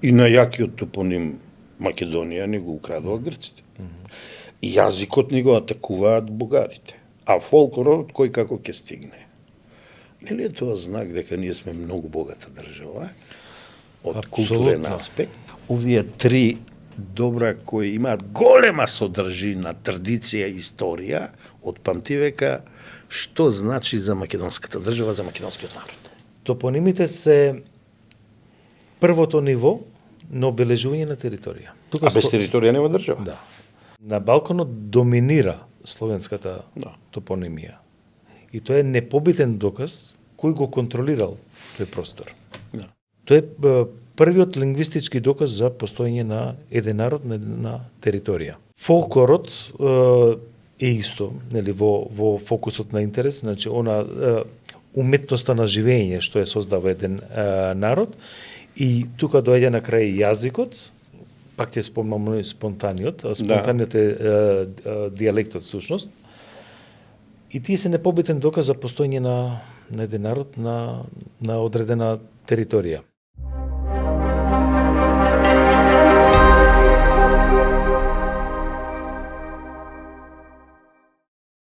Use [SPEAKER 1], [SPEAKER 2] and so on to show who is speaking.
[SPEAKER 1] И на јакиот топоним Македонија не го украдува грците. И јазикот ни го атакуваат бугарите. А фолклорот кој како ќе стигне. Нели е тоа знак дека ние сме многу богата држава? Од културен аспект. Овие три добра кои имаат голема содржина, традиција и историја од памтивека, што значи за македонската држава, за македонскиот народ?
[SPEAKER 2] Топонимите се првото ниво на обележување на територија.
[SPEAKER 1] Тука без територија нема држава?
[SPEAKER 2] Да. На Балканот доминира словенската топонимија. И тоа е непобитен доказ кој го контролирал тој простор.
[SPEAKER 1] Да.
[SPEAKER 2] Тоа е првиот лингвистички доказ за постоење на еден народ на една територија. Фолклорот е исто, нели, во фокусот на интерес, значи она уметноста на живење што е создава еден народ, и тука доаѓа на крај јазикот, пак ќе спомнам спонтаниот, а спонтаниот е дијалектот всушност, и тие се непобитен доказ за постоење на еден народ на одредена територија.